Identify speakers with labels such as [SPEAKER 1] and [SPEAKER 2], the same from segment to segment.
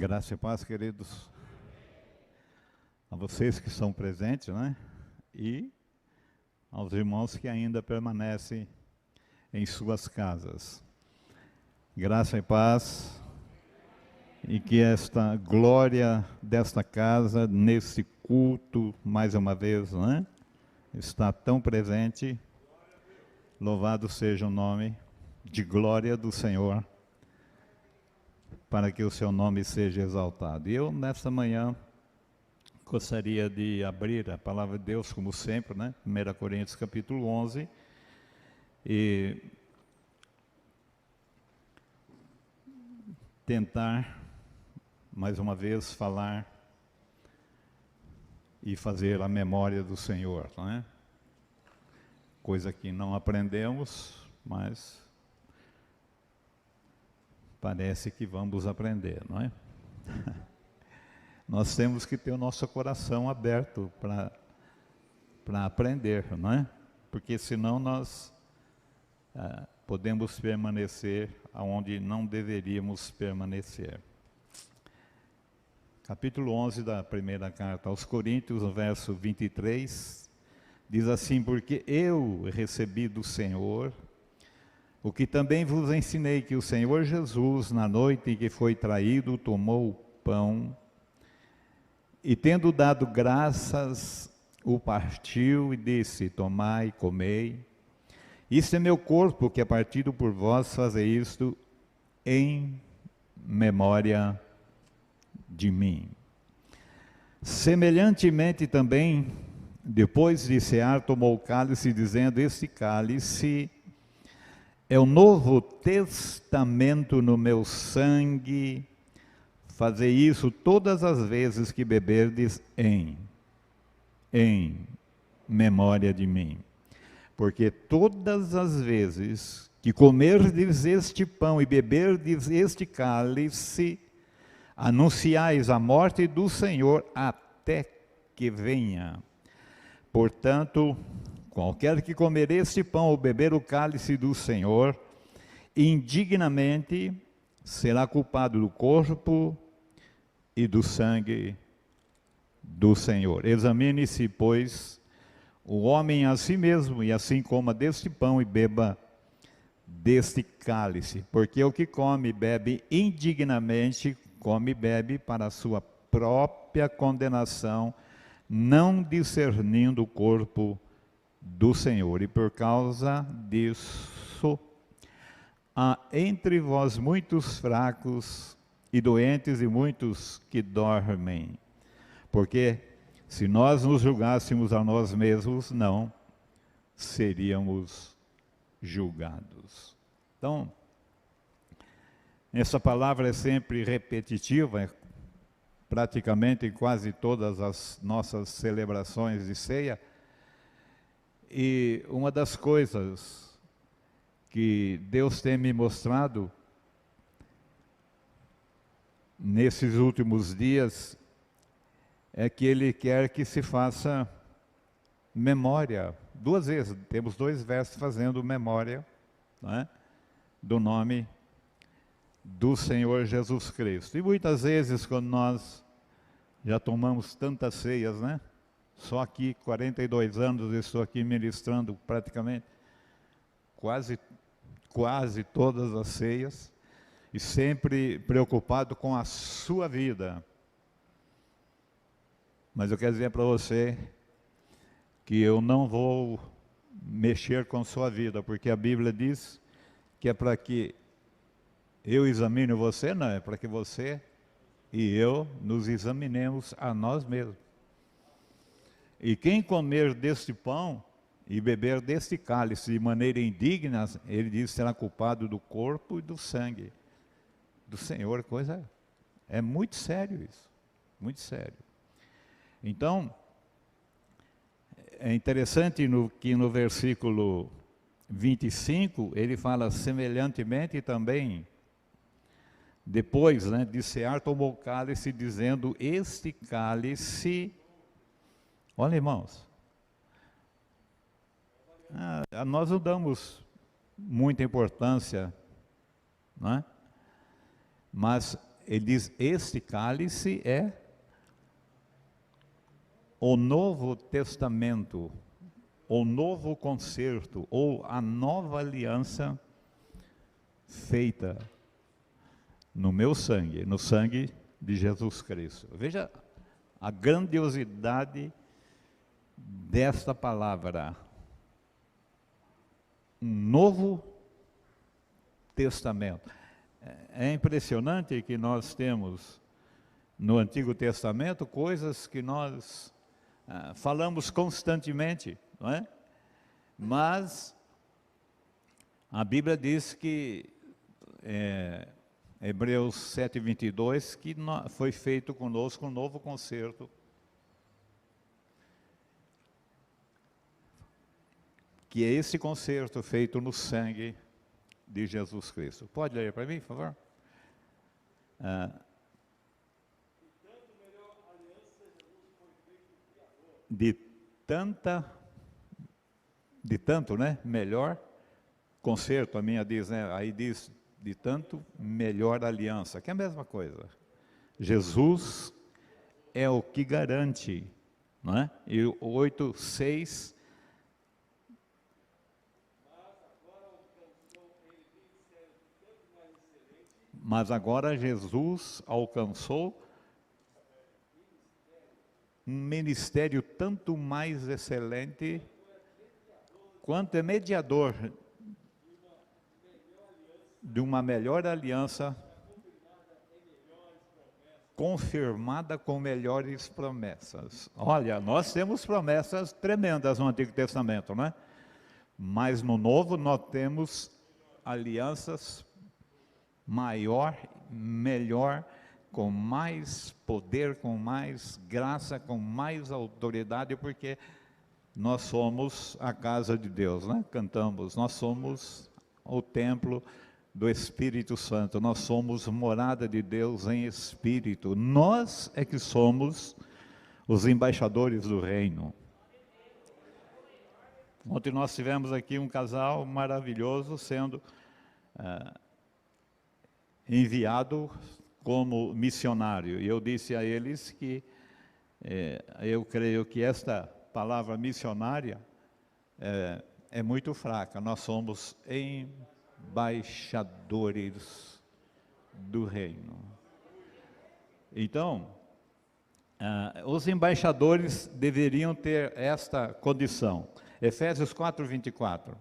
[SPEAKER 1] Graça e paz, queridos, a vocês que estão presentes, né? E aos irmãos que ainda permanecem em suas casas. Graça e paz, e que esta glória desta casa, nesse culto, mais uma vez, né? Está tão presente. Louvado seja o nome de glória do Senhor, para que o seu nome seja exaltado. E eu, nesta manhã, gostaria de abrir a palavra de Deus, como sempre, né? 1 Coríntios capítulo 11, e tentar, mais uma vez, falar e fazer a memória do Senhor, não é? Coisa que não aprendemos, mas parece que vamos aprender, não é? Nós temos que ter o nosso coração aberto para aprender, não é? Porque senão nós podemos permanecer onde não deveríamos permanecer. Capítulo 11 da primeira carta aos Coríntios, no verso 23, diz assim: porque eu recebi do Senhor o que também vos ensinei, que o Senhor Jesus, na noite em que foi traído, tomou o pão e, tendo dado graças, o partiu e disse: tomai e comei, isto é meu corpo que é partido por vós, fazei isto em memória de mim. Semelhantemente também, depois de cear, tomou o cálice, dizendo: este cálice é o novo testamento no meu sangue, fazei isso todas as vezes que beberdes em memória de mim. Porque todas as vezes que comerdes este pão e beberdes este cálice, anunciais a morte do Senhor até que venha. Portanto, qualquer que comer este pão ou beber o cálice do Senhor, indignamente será culpado do corpo e do sangue do Senhor. Examine-se, pois, o homem a si mesmo, e assim coma deste pão e beba deste cálice. Porque o que come e bebe indignamente, come e bebe para a sua própria condenação, não discernindo o corpo do Senhor. E por causa disso, há entre vós muitos fracos e doentes, e muitos que dormem. Porque se nós nos julgássemos a nós mesmos, não seríamos julgados. Então, essa palavra é sempre repetitiva, praticamente em quase todas as nossas celebrações de ceia. E uma das coisas que Deus tem me mostrado nesses últimos dias é que Ele quer que se faça memória. Duas vezes, temos 2 versos fazendo memória, né, do nome do Senhor Jesus Cristo. E muitas vezes, quando nós já tomamos tantas ceias, né? Só aqui, 42 anos, eu estou aqui ministrando praticamente quase todas as ceias, e sempre preocupado com a sua vida. Mas eu quero dizer para você que eu não vou mexer com sua vida, porque a Bíblia diz que é para que eu examine você, não, é para que você e eu nos examinemos a nós mesmos. E quem comer deste pão e beber deste cálice de maneira indigna, ele diz, será culpado do corpo e do sangue do Senhor. Coisa, é muito sério isso, muito sério. Então, é interessante que no versículo 25, ele fala semelhantemente também, depois, né, de cear, tomou o cálice, dizendo: este cálice, olha, irmãos, nós não damos muita importância, não é? Mas ele diz, este cálice é o Novo Testamento, o novo concerto, ou a nova aliança feita no meu sangue, no sangue de Jesus Cristo. Veja a grandiosidade desta palavra. Um novo testamento. É impressionante que nós temos no Antigo Testamento coisas que nós falamos constantemente, não é? Mas a Bíblia diz que, Hebreus 7:22, que foi feito conosco um novo concerto, que é esse concerto feito no sangue de Jesus Cristo. Pode ler para mim, por favor? De tanto, né, melhor concerto, a minha diz, né, aí diz, de tanto melhor aliança, que é a mesma coisa. Jesus é o que garante, não é? E o 8:6, mas agora Jesus alcançou um ministério tanto mais excelente, quanto é mediador de uma melhor aliança, confirmada com melhores promessas. Olha, nós temos promessas tremendas no Antigo Testamento, não é? Mas no Novo nós temos alianças maior, melhor, com mais poder, com mais graça, com mais autoridade, porque nós somos a casa de Deus, né? Cantamos, nós somos o templo do Espírito Santo, nós somos morada de Deus em Espírito, nós é que somos os embaixadores do reino. Ontem nós tivemos aqui um casal maravilhoso sendo enviado como missionário, e eu disse a eles que eu creio que esta palavra missionária é muito fraca. Nós somos embaixadores do reino. Então, os embaixadores deveriam ter esta condição. Efésios 4:24.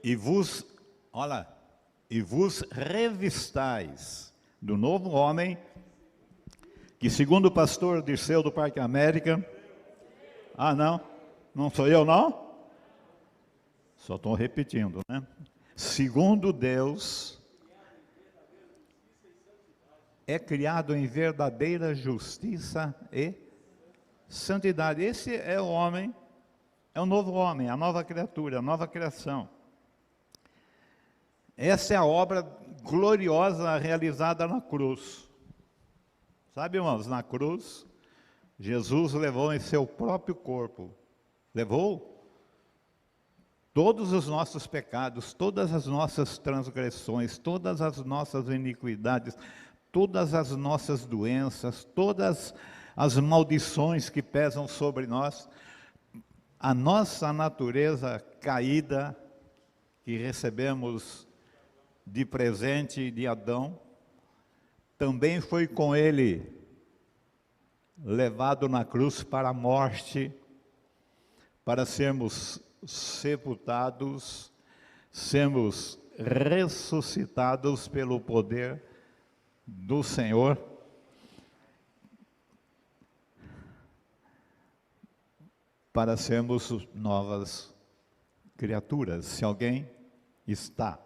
[SPEAKER 1] E vos revistais do novo homem, que segundo o pastor Dirceu do Parque América, não sou eu não? Só estou repetindo, né? Segundo Deus, é criado em verdadeira justiça e santidade. Esse é o homem, é o novo homem, a nova criatura, a nova criação. Essa é a obra gloriosa realizada na cruz. Sabe, irmãos, na cruz, Jesus levou em seu próprio corpo, levou todos os nossos pecados, todas as nossas transgressões, todas as nossas iniquidades, todas as nossas doenças, todas as maldições que pesam sobre nós, a nossa natureza caída, que recebemos de presente de Adão, também foi com ele levado na cruz para a morte, para sermos sepultados, sermos ressuscitados pelo poder do Senhor, para sermos novas criaturas. Se alguém está,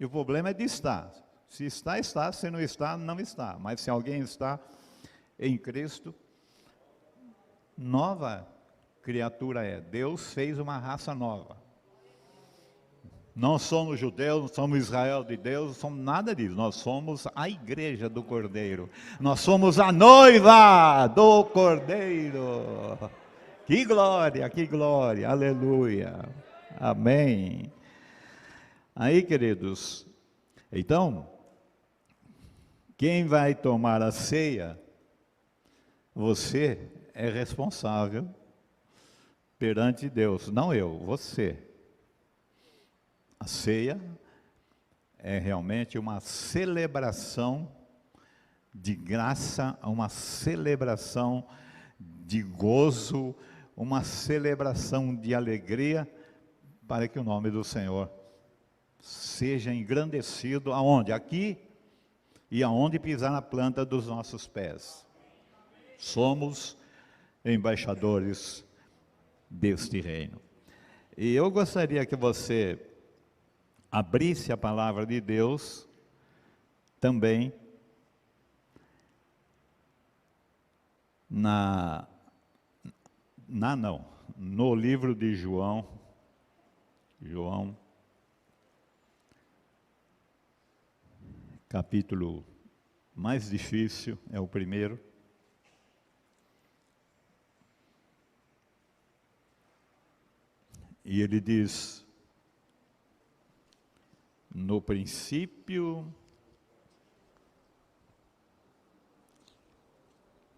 [SPEAKER 1] e o problema é de estar. Se está, está. Se não está, não está. Mas se alguém está em Cristo, nova criatura é. Deus fez uma raça nova. Não somos judeus, não somos Israel de Deus, não somos nada disso. Nós somos a igreja do Cordeiro. Nós somos a noiva do Cordeiro. Que glória, aleluia. Amém. Aí, queridos, então, quem vai tomar a ceia, você é responsável perante Deus, não eu, você. A ceia é realmente uma celebração de graça, uma celebração de gozo, uma celebração de alegria, para que o nome do Senhor seja engrandecido aonde? Aqui e aonde pisar na planta dos nossos pés. Somos embaixadores deste reino. E eu gostaria que você abrisse a palavra de Deus também no livro de João, capítulo mais difícil, é o primeiro. E ele diz: no princípio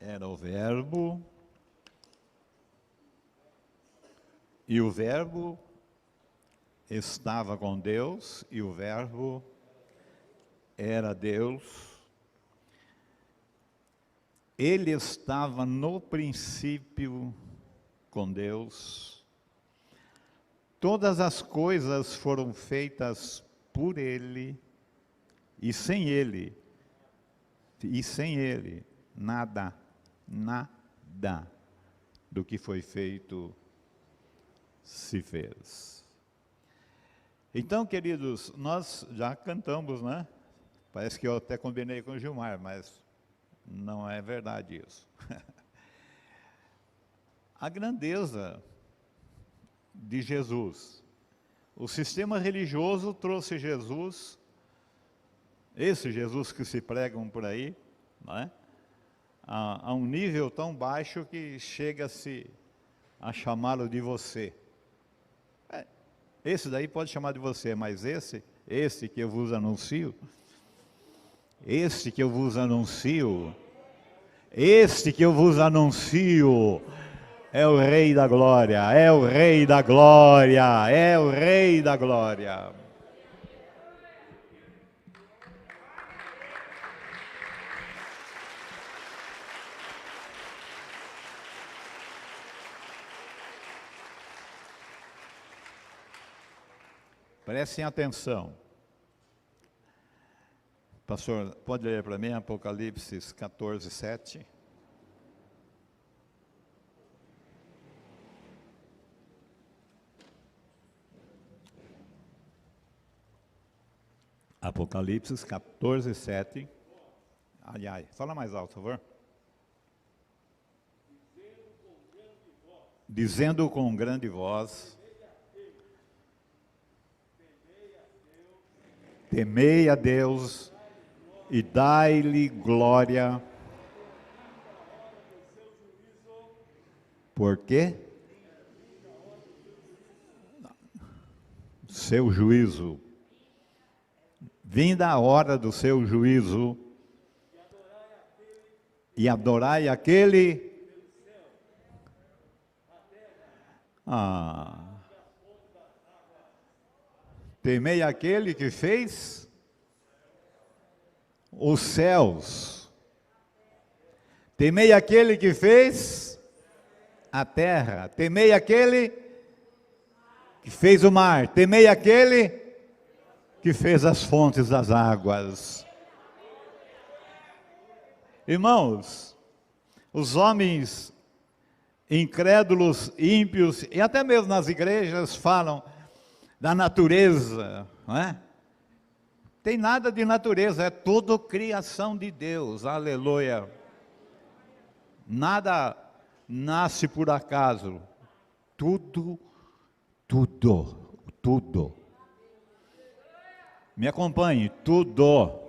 [SPEAKER 1] era o Verbo, e o Verbo estava com Deus, e o Verbo era Deus. Ele estava no princípio com Deus. Todas as coisas foram feitas por Ele, e sem Ele, nada do que foi feito se fez. Então, queridos, nós já cantamos, né? Parece que eu até combinei com o Gilmar, mas não é verdade isso. A grandeza de Jesus. O sistema religioso trouxe Jesus, esse Jesus que se pregam por aí, não é? A um nível tão baixo que chega-se a chamá-lo de você. Esse daí pode chamar de você, mas esse que eu vos anuncio, este que eu vos anuncio, é o Rei da Glória, é o Rei da Glória, é o Rei da Glória. Prestem atenção. Pastor, pode ler para mim Apocalipse 14, 7? Apocalipse 14, 7. Ai, fala mais alto, por favor. Dizendo com grande voz: temei a Deus e dai-lhe glória. Por quê? Seu juízo. Vinda a hora do seu juízo, e adorai aquele. Temei aquele que fez os céus. Temei aquele que fez a terra. Temei aquele que fez o mar. Temei aquele que fez as fontes das águas. Irmãos, os homens incrédulos, ímpios, e até mesmo nas igrejas falam da natureza, não é? Tem nada de natureza, é tudo criação de Deus, aleluia. Nada nasce por acaso, tudo Me acompanhe. Tudo.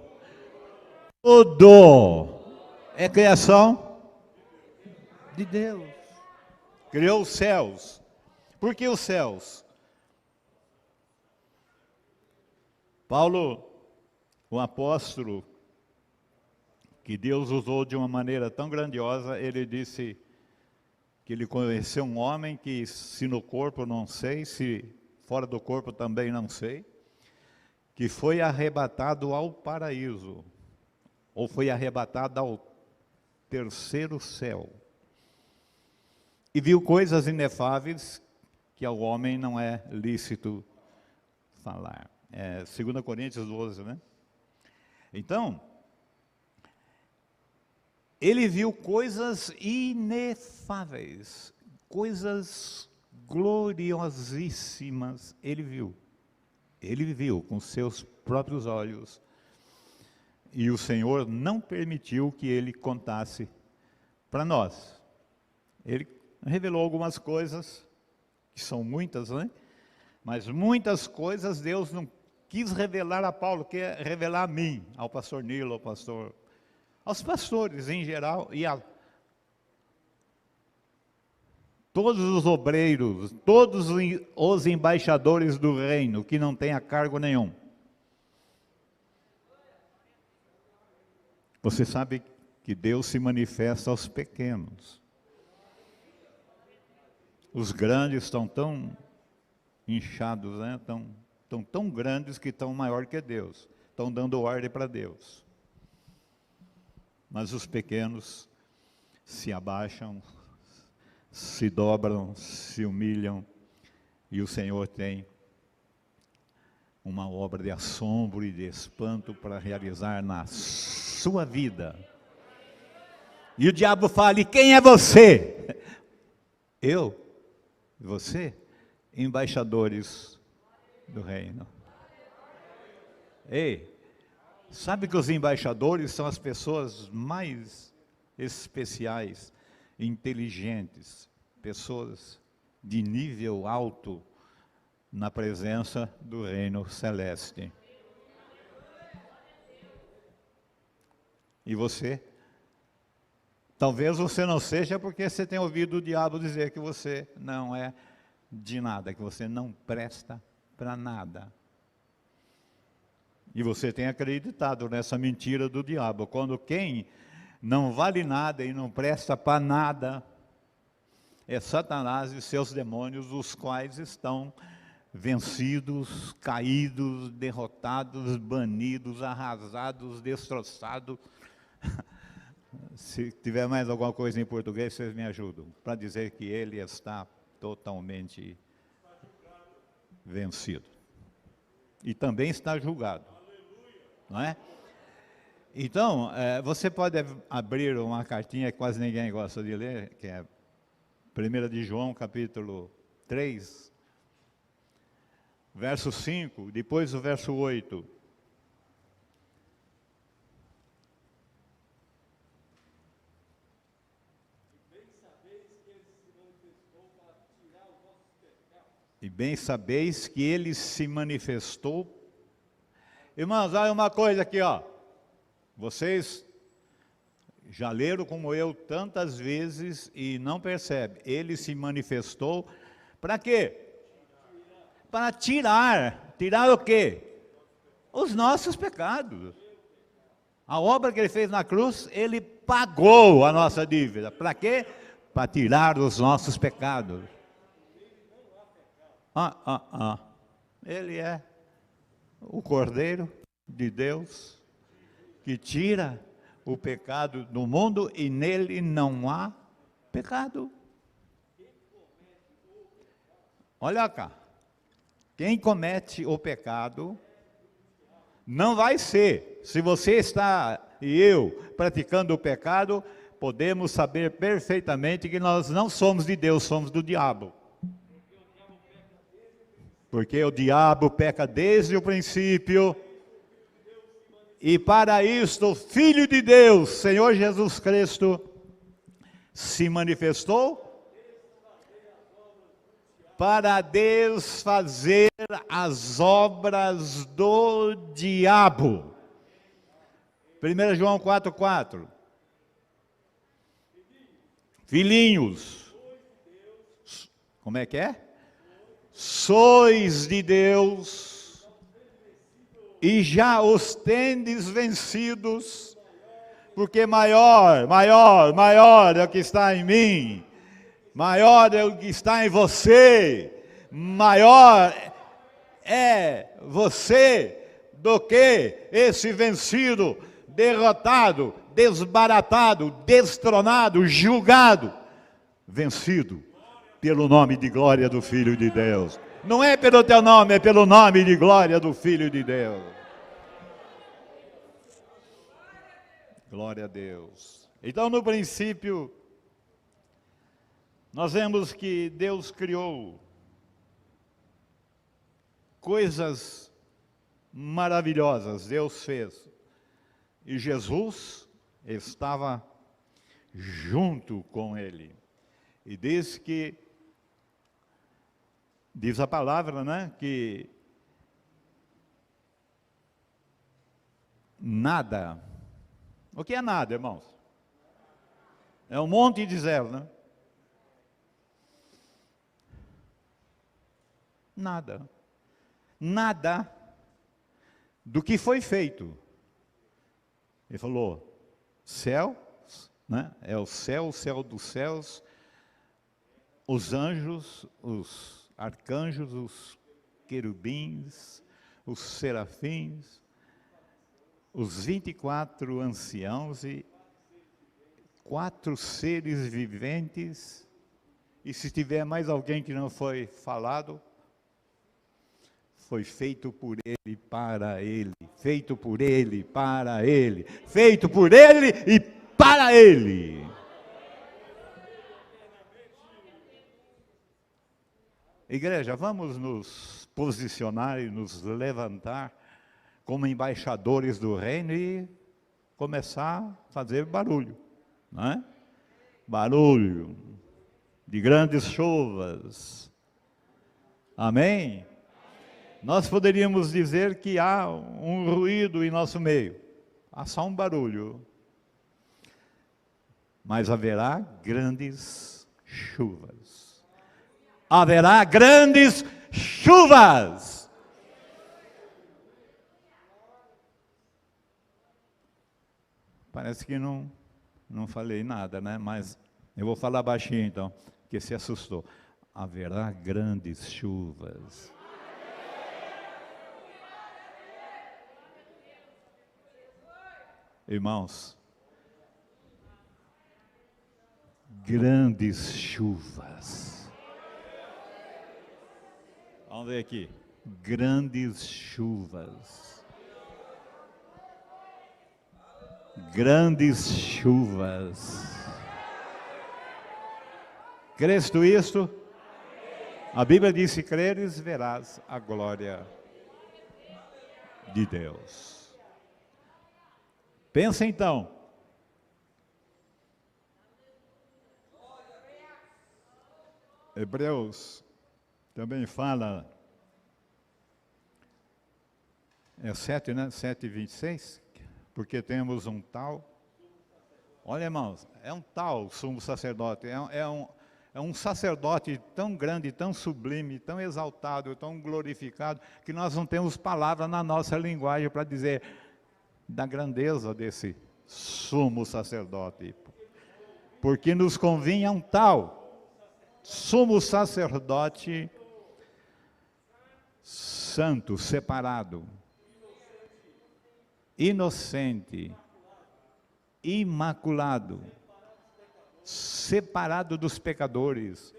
[SPEAKER 1] Tudo é criação de Deus. Criou os céus. Por que os céus? Paulo, o apóstolo, que Deus usou de uma maneira tão grandiosa, ele disse que ele conheceu um homem que, se no corpo não sei, se fora do corpo também não sei, que foi arrebatado ao paraíso, ou foi arrebatado ao terceiro céu, e viu coisas inefáveis que ao homem não é lícito falar. 2 Coríntios 12, né? Então, ele viu coisas inefáveis, coisas gloriosíssimas, ele viu com seus próprios olhos, e o Senhor não permitiu que ele contasse para nós. Ele revelou algumas coisas, que são muitas, né? Mas muitas coisas Deus não quis revelar a Paulo, quer revelar a mim, ao pastor Nilo, aos pastores em geral, e a todos os obreiros, todos os embaixadores do reino, que não tenha cargo nenhum. Você sabe que Deus se manifesta aos pequenos. Os grandes estão tão inchados, né? Estão tão grandes que estão maior que Deus. Estão dando ordem para Deus. Mas os pequenos se abaixam, se dobram, se humilham, e o Senhor tem uma obra de assombro e de espanto para realizar na sua vida. E o diabo fala: e quem é você? Eu, você, embaixadores do reino. Ei, sabe que os embaixadores são as pessoas mais especiais, inteligentes, pessoas de nível alto na presença do reino celeste. E você? Talvez você não seja porque você tem ouvido o diabo dizer que você não é de nada, que você não presta para nada. E você tem acreditado nessa mentira do diabo, quando quem não vale nada e não presta para nada é Satanás e seus demônios, os quais estão vencidos, caídos, derrotados, banidos, arrasados, destroçados. Se tiver mais alguma coisa em português, vocês me ajudam, para dizer que ele está totalmente vencido. E também está julgado, não é? Então, você pode abrir uma cartinha que quase ninguém gosta de ler, que é 1 de João, capítulo 3, verso 5, depois o verso 8. E bem sabeis que ele se manifestou. Irmãos, olha uma coisa aqui, ó. Vocês já leram como eu tantas vezes e não percebem. Ele se manifestou para quê? Para tirar o quê? Os nossos pecados. A obra que ele fez na cruz, ele pagou a nossa dívida. Para quê? Para tirar os nossos pecados. Ele é o Cordeiro de Deus que tira o pecado do mundo, e nele não há pecado. Olha cá, quem comete o pecado não vai ser. Se você está e eu praticando o pecado, podemos saber perfeitamente que nós não somos de Deus, somos do diabo. Porque o diabo peca desde o princípio, e para isto o Filho de Deus, Senhor Jesus Cristo, se manifestou para desfazer as obras do diabo. 1 João 4,4. Filhinhos, como é que é? Sois de Deus e já os tendes vencidos, porque maior é o que está em mim, maior é o que está em você, maior é você do que esse vencido, derrotado, desbaratado, destronado, julgado, vencido pelo nome de glória do Filho de Deus. Não é pelo teu nome, é pelo nome de glória do Filho de Deus. Glória a Deus. Então, no princípio, nós vemos que Deus criou coisas maravilhosas, Deus fez. E Jesus estava junto com ele. E diz a palavra, né, que nada. O que é nada, irmãos? É um monte de zero, né? Nada. Nada do que foi feito. Ele falou, céu, né? É o céu dos céus, os anjos, os arcanjos, os querubins, os serafins, os 24 anciãos e 4 seres viventes, e se tiver mais alguém que não foi falado, foi feito por ele, para ele, feito por ele, para ele, feito por ele e para ele. Igreja, vamos nos posicionar e nos levantar como embaixadores do reino e começar a fazer barulho, não é? Barulho de grandes chuvas. Amém? Nós poderíamos dizer que há um ruído em nosso meio, há só um barulho, mas haverá grandes chuvas. Haverá grandes chuvas. Parece que não falei nada, né? Mas eu vou falar baixinho então, porque se assustou. Haverá grandes chuvas. Irmãos, grandes chuvas. Vamos ver aqui. Grandes chuvas. Grandes chuvas. Crês tu isto? A Bíblia diz: se creres, verás a glória de Deus. Pensa então. Hebreus também fala, é 7, né? 7:26, porque temos um tal, olha irmãos, é um tal sumo sacerdote, é um sacerdote tão grande, tão sublime, tão exaltado, tão glorificado, que nós não temos palavra na nossa linguagem para dizer da grandeza desse sumo sacerdote, porque nos convinha um tal sumo sacerdote santo, separado, inocente, imaculado, separado dos pecadores.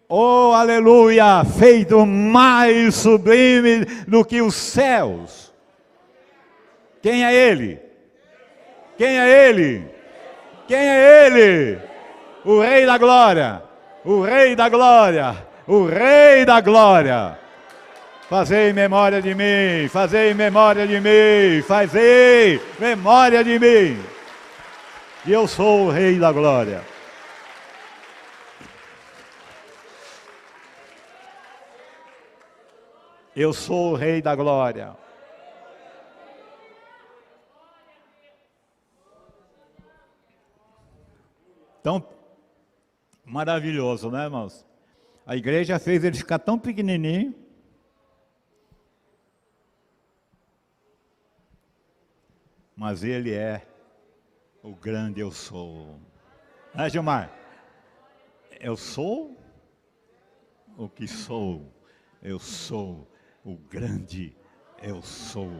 [SPEAKER 1] Oh, aleluia! Feito mais sublime do que os céus. Quem é Ele? Quem é Ele? Quem é Ele? O Rei da Glória, o Rei da Glória, o Rei da Glória. Fazei memória de mim, fazei memória de mim, fazei memória de mim. E eu sou o Rei da Glória. Eu sou o Rei da Glória. Então, maravilhoso, né, irmãos? A igreja fez ele ficar tão pequenininho. Mas ele é o grande eu sou. Né, Gilmar? Eu sou o que sou. Eu sou o grande eu sou.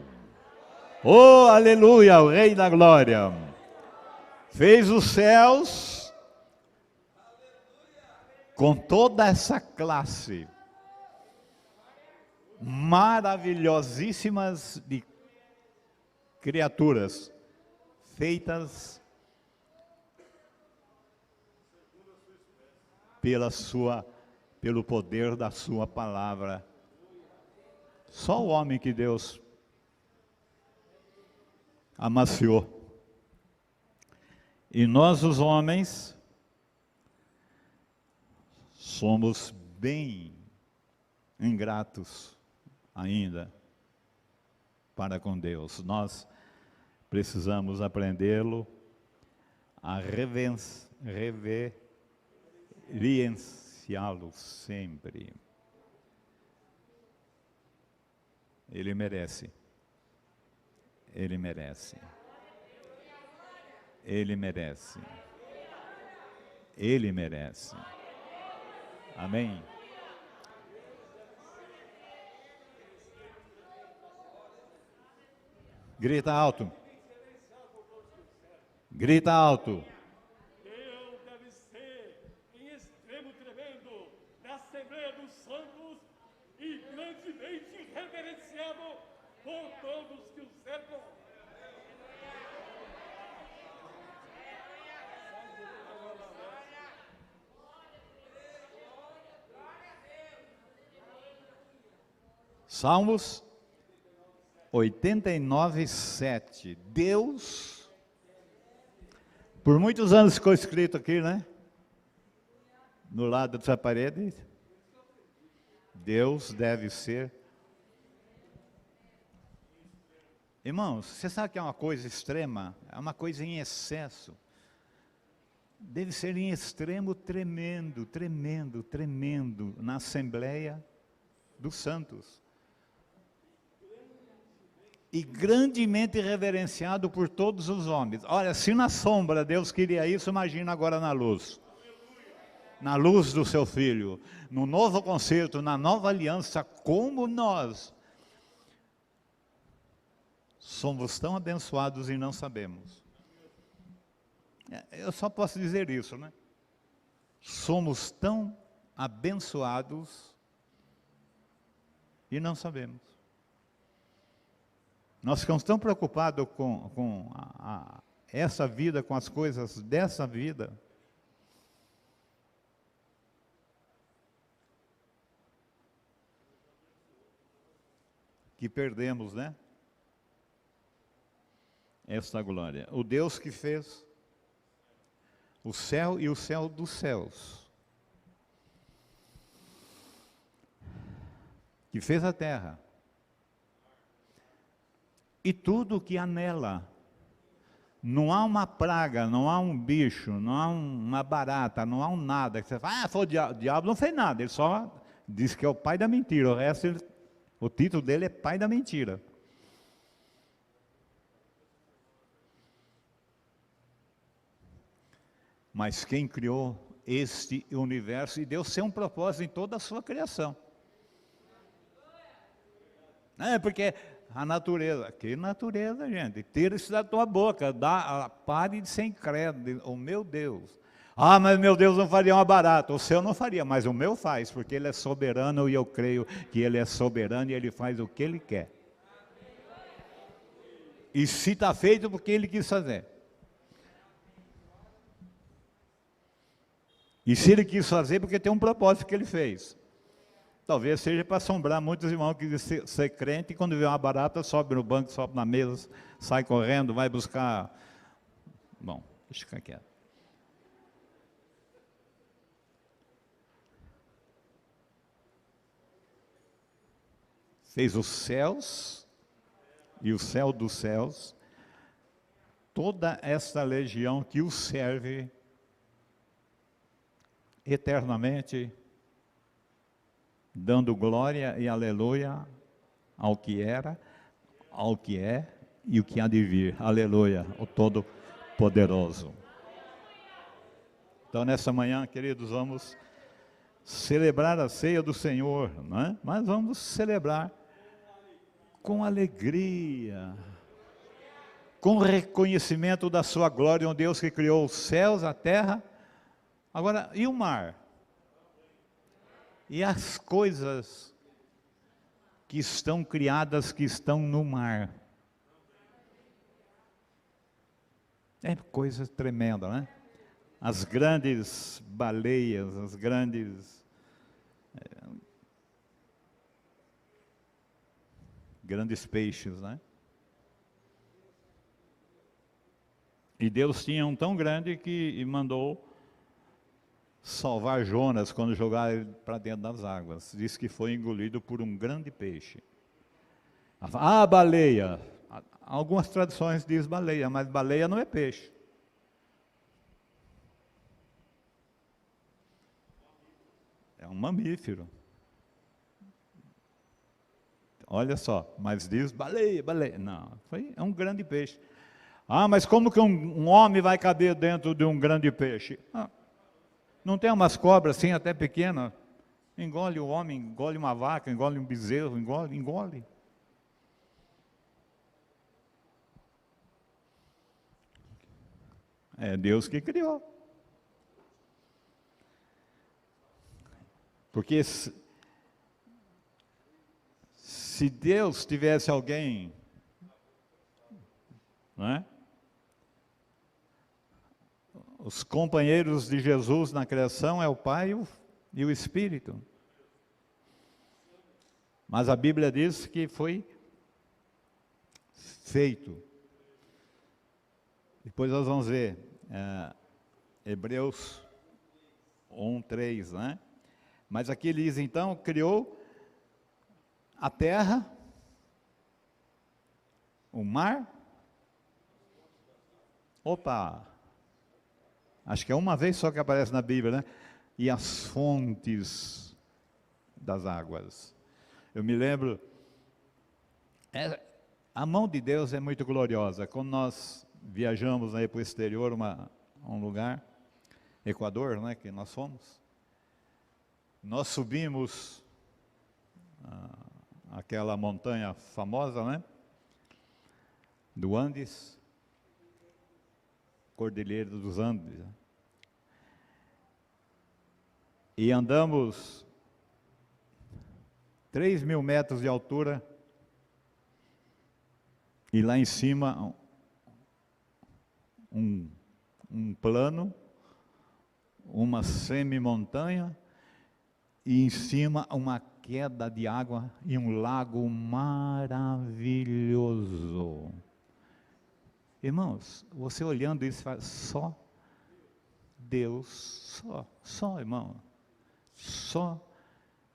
[SPEAKER 1] Oh, aleluia, o Rei da Glória. Fez os céus com toda essa classe maravilhosíssimas de criaturas feitas pelo poder da sua palavra. Só o homem que Deus amaciou. E nós, os homens, somos bem ingratos ainda para com Deus. Nós precisamos aprendê-lo a reverenciá-lo sempre. Ele merece. Ele merece. Ele merece. Ele merece. Amém? Grita alto. Grita alto.
[SPEAKER 2] Deus deve ser em extremo tremendo na Assembleia dos Santos e grandemente reverenciado por todos que o cercam.
[SPEAKER 1] Salmos 89:7. Deus, por muitos anos ficou escrito aqui, né? No lado dessa parede. Deus deve ser. Irmãos, você sabe que é uma coisa extrema? É uma coisa em excesso. Deve ser em extremo tremendo, tremendo, tremendo na Assembleia dos Santos. E grandemente reverenciado por todos os homens. Olha, se na sombra Deus queria isso, imagina agora na luz. Na luz do seu Filho, no novo concerto, na nova aliança, como nós somos tão abençoados e não sabemos. Eu só posso dizer isso, né? Somos tão abençoados e não sabemos. Nós ficamos tão preocupados com essa vida, com as coisas dessa vida, que perdemos, né? Esta glória. O Deus que fez o céu e o céu dos céus, que fez a terra, e tudo que há nela. Não há uma praga, não há um bicho, não há uma barata, não há um nada. Que você fala, foi o diabo. O diabo não fez nada, ele só diz que é o pai da mentira. O resto, o título dele é pai da mentira. Mas quem criou este universo, e Deus tem um propósito em toda a sua criação. É porque a natureza, que natureza, gente, tira isso da tua boca, pare de ser incrédulo, oh meu Deus. Ah, mas meu Deus não faria uma barata, o seu não faria, mas o meu faz, porque Ele é soberano e eu creio que Ele é soberano e Ele faz o que Ele quer. E se está feito, porque Ele quis fazer. E se Ele quis fazer, porque tem um propósito que Ele fez. Talvez seja para assombrar muitos irmãos que dizem ser crente e quando vê uma barata, sobe no banco, sobe na mesa, sai correndo, vai buscar. Bom, deixa eu ficar quieto. fez os céus e o céu dos céus, toda esta legião que o serve eternamente, dando glória e aleluia ao que era, ao que é e o que há de vir. Aleluia, o Todo-Poderoso. Então, nessa manhã, queridos, vamos celebrar a ceia do Senhor, não é? Mas vamos celebrar com alegria, com reconhecimento da sua glória, um Deus que criou os céus, a terra. Agora, e o mar? E as coisas que estão criadas, que estão no mar? É coisa tremenda, né? As grandes baleias, as grandes peixes, né? E Deus tinha um tão grande que mandou salvar Jonas quando jogaram ele para dentro das águas. Diz que foi engolido por um grande peixe. Ah, baleia. Algumas traduções dizem baleia, mas baleia não é peixe. É um mamífero. Olha só, mas diz baleia, baleia. Não, é um grande peixe. Ah, mas como que um homem vai caber dentro de um grande peixe? Ah, não tem umas cobras assim, até pequenas? Engole o homem, engole uma vaca, engole um bezerro, engole. É Deus que criou. Porque se Deus tivesse alguém, não é? Os companheiros de Jesus na criação é o Pai e o Espírito. Mas a Bíblia diz que foi feito. Depois nós vamos ver Hebreus 1:3, né? Mas aqui ele diz, então, criou a terra, o mar. Opa! Acho que é uma vez só que aparece na Bíblia, né? E as fontes das águas. Eu me lembro, a mão de Deus é muito gloriosa. Quando nós viajamos aí para o exterior, um lugar, Equador, né, que nós fomos, nós subimos aquela montanha famosa, né, do Andes, Cordilheira dos Andes, né? E andamos 3.000 metros de altura, e lá em cima um plano, uma semi-montanha, e em cima uma queda de água e um lago maravilhoso. Irmãos, você olhando isso, fala, só Deus, só irmão, só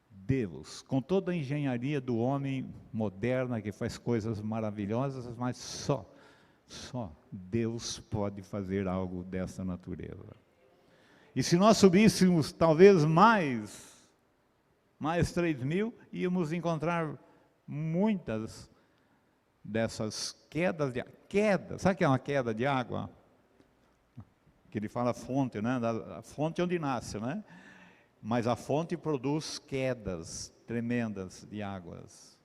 [SPEAKER 1] Deus, com toda a engenharia do homem moderna que faz coisas maravilhosas, mas só Deus pode fazer algo dessa natureza. E se nós subíssemos talvez mais 3.000, íamos encontrar muitas dessas quedas, sabe o que é uma queda de água? Que ele fala fonte, né? A fonte onde nasce, né? Mas a fonte produz quedas tremendas de águas.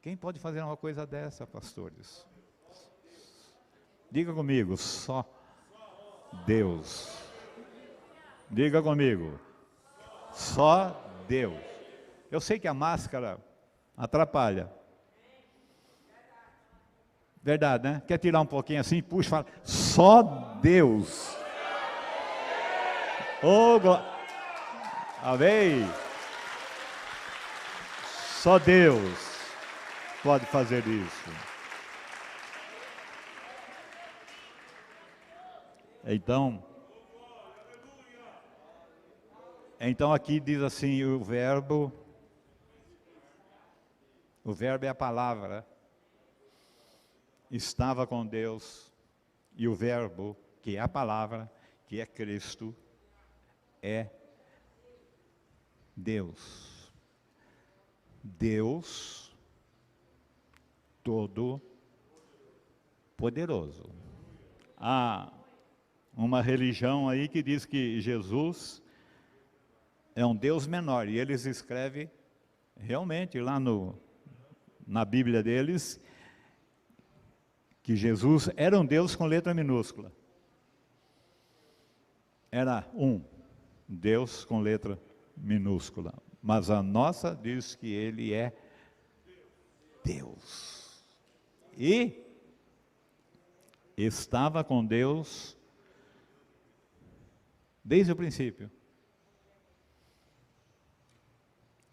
[SPEAKER 1] Quem pode fazer uma coisa dessa, pastores? Diga comigo, só Deus. Diga comigo, só Deus. Eu sei que a máscara atrapalha. Verdade, né? Quer tirar um pouquinho assim, puxa, fala, só Deus. Oh, amém. Só Deus pode fazer isso. Então aqui diz assim, o verbo O verbo é a palavra. Estava com Deus, e o verbo, que é a palavra, que é Cristo, é Deus. Deus Todo-Poderoso. Há uma religião aí que diz que Jesus é um Deus menor, e eles escrevem realmente lá na Bíblia deles, que Jesus era um Deus com letra minúscula. Era um Deus com letra minúscula. Mas a nossa diz que ele é Deus. E estava com Deus desde o princípio.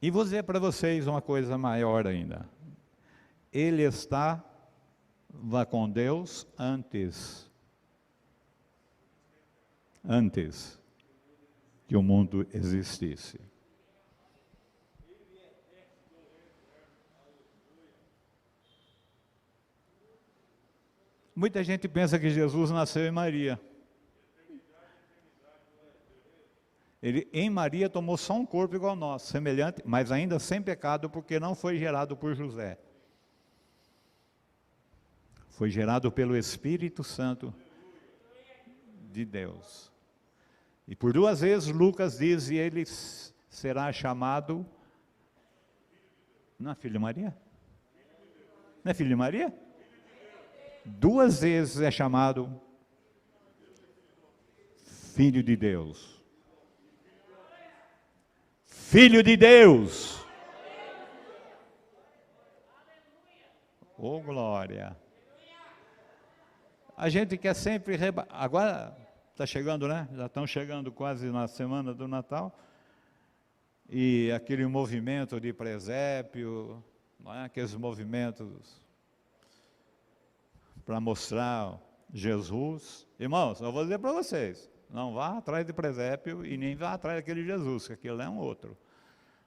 [SPEAKER 1] E vou dizer para vocês uma coisa maior ainda. Ele estava com Deus antes que o mundo existisse. Muita gente pensa que Jesus nasceu em Maria. Ele em Maria tomou só um corpo igual ao nosso, semelhante, mas ainda sem pecado, porque não foi gerado por José. Foi gerado pelo Espírito Santo de Deus. E por 2 vezes Lucas diz, e ele será chamado... Não é filho de Maria? Não é filho de Maria? 2 vezes é chamado Filho de Deus. Filho de Deus. Oh, glória. A gente quer sempre... Agora está chegando, né? Já estão chegando quase na semana do Natal. E aquele movimento de presépio, não é? Aqueles movimentos para mostrar Jesus. Irmãos, eu vou dizer para vocês, não vá atrás de presépio e nem vá atrás daquele Jesus, que aquilo é um outro.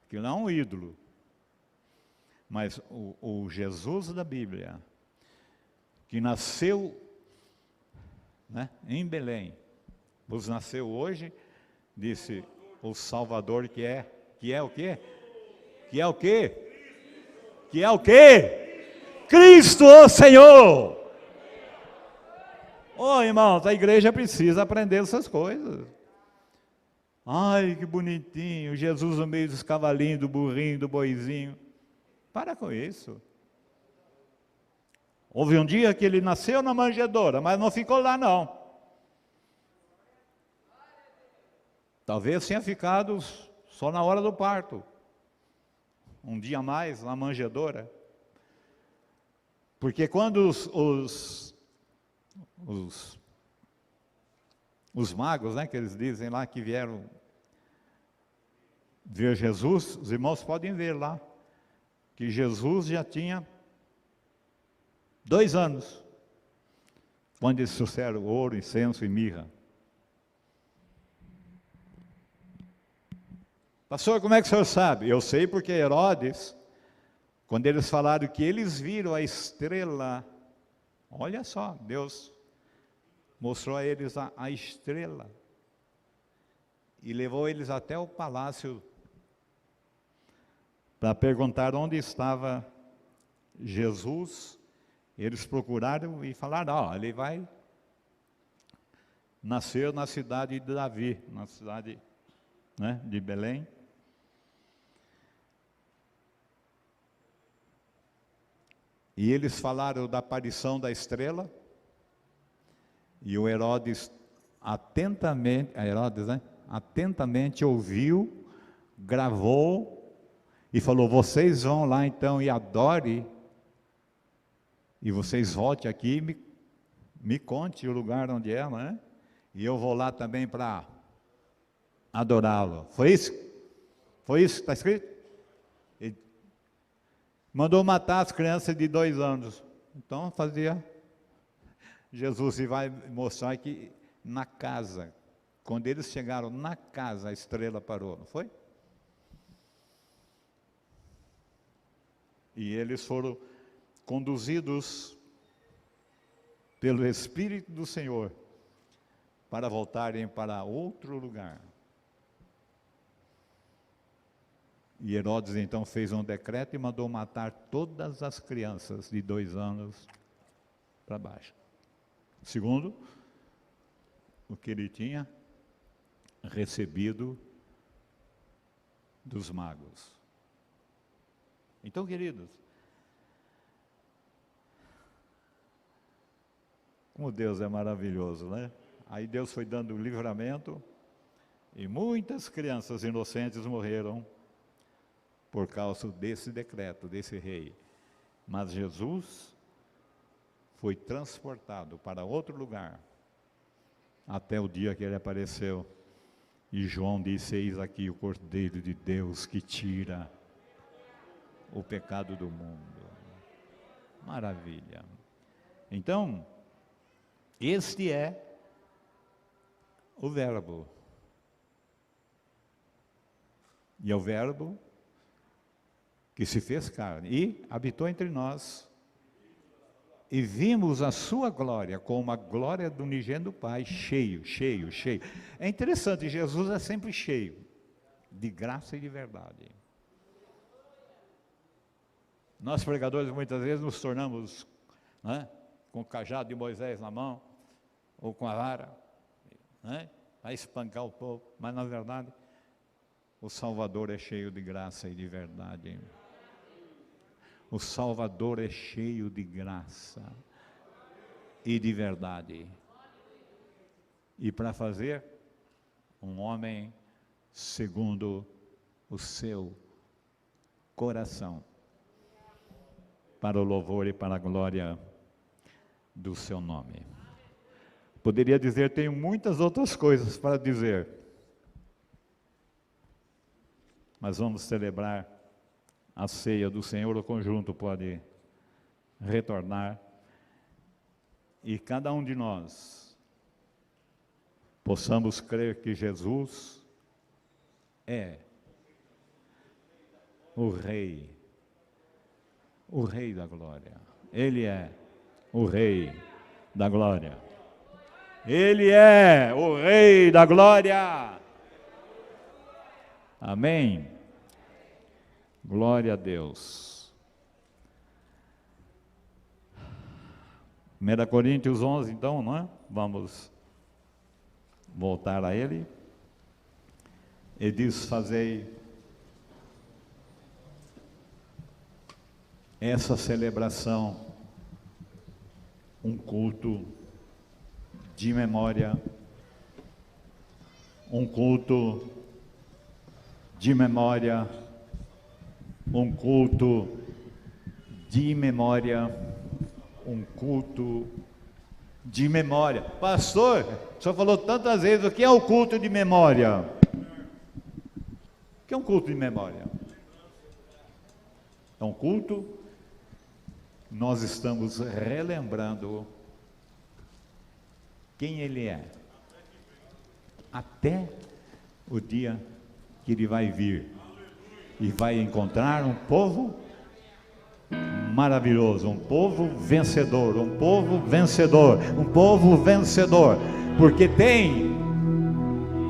[SPEAKER 1] Aquilo é um ídolo. Mas o Jesus da Bíblia, que nasceu, né, em Belém, vos nasceu hoje, disse o Salvador que é o quê? Que é o quê? Que é o quê? Cristo, o Senhor! Irmãos, a igreja precisa aprender essas coisas. Ai, que bonitinho, Jesus no meio dos cavalinhos, do burrinho, do boizinho. Para com isso. Houve um dia que ele nasceu na manjedoura, mas não ficou lá não. Talvez tenha ficado só na hora do parto. Um dia a mais na manjedoura. Porque quando os magos, né, que eles dizem lá que vieram ver Jesus, os irmãos podem ver lá, que Jesus já tinha 2 anos, quando eles trouxeram ouro, incenso e mirra. Pastor, como é que o senhor sabe? Eu sei porque Herodes, quando eles falaram que eles viram a estrela, olha só, Deus mostrou a eles a estrela e levou eles até o palácio para perguntar onde estava Jesus. Eles procuraram e falaram, ele vai nascer na cidade de Davi, na cidade, né, de Belém. E eles falaram da aparição da estrela, e o Herodes atentamente ouviu, gravou, e falou, vocês vão lá então e adore, e vocês voltem aqui e me conte o lugar onde é, né? E eu vou lá também para adorá-lo. Foi isso? Foi isso que está escrito? Ele mandou matar as crianças de 2 anos. Então fazia... Jesus vai mostrar que na casa, quando eles chegaram na casa, a estrela parou, não foi? E eles foram conduzidos pelo Espírito do Senhor para voltarem para outro lugar. E Herodes então fez um decreto e mandou matar todas as crianças de 2 anos para baixo. Segundo, o que ele tinha recebido dos magos. Então, queridos, como Deus é maravilhoso, né? Aí Deus foi dando livramento e muitas crianças inocentes morreram por causa desse decreto, desse rei. Mas Jesus foi transportado para outro lugar, até o dia que ele apareceu. E João disse: eis aqui o Cordeiro de Deus que tira o pecado do mundo. Maravilha. Então, este é o Verbo. E é o Verbo que se fez carne e habitou entre nós. E vimos a sua glória, como a glória do unigênito do Pai, cheio, cheio, cheio. É interessante, Jesus é sempre cheio de graça e de verdade. Nós pregadores muitas vezes nos tornamos, né, com o cajado de Moisés na mão, ou com a vara, né, a espancar o povo, mas na verdade o Salvador é cheio de graça e de verdade. O Salvador é cheio de graça e de verdade. E para fazer um homem segundo o seu coração, para o louvor e para a glória do seu nome. Poderia dizer, tenho muitas outras coisas para dizer, mas vamos celebrar a ceia do Senhor. O conjunto pode retornar e cada um de nós possamos crer que Jesus é o Rei da glória. Ele é o Rei da glória. Ele é o Rei da glória. Amém. Glória a Deus. 1 Coríntios 11, então, não é? Vamos voltar a ele. Ele diz: fazei essa celebração um culto de memória, um culto de memória, um culto de memória, um culto de memória. Pastor, o senhor falou tantas vezes, o que é o culto de memória? O que é um culto de memória? É um culto, nós estamos relembrando quem Ele é, até o dia que Ele vai vir e vai encontrar um povo maravilhoso, um povo vencedor, um povo vencedor, um povo vencedor, porque tem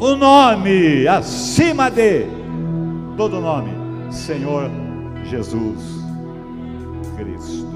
[SPEAKER 1] o nome acima de todo nome, Senhor Jesus Cristo.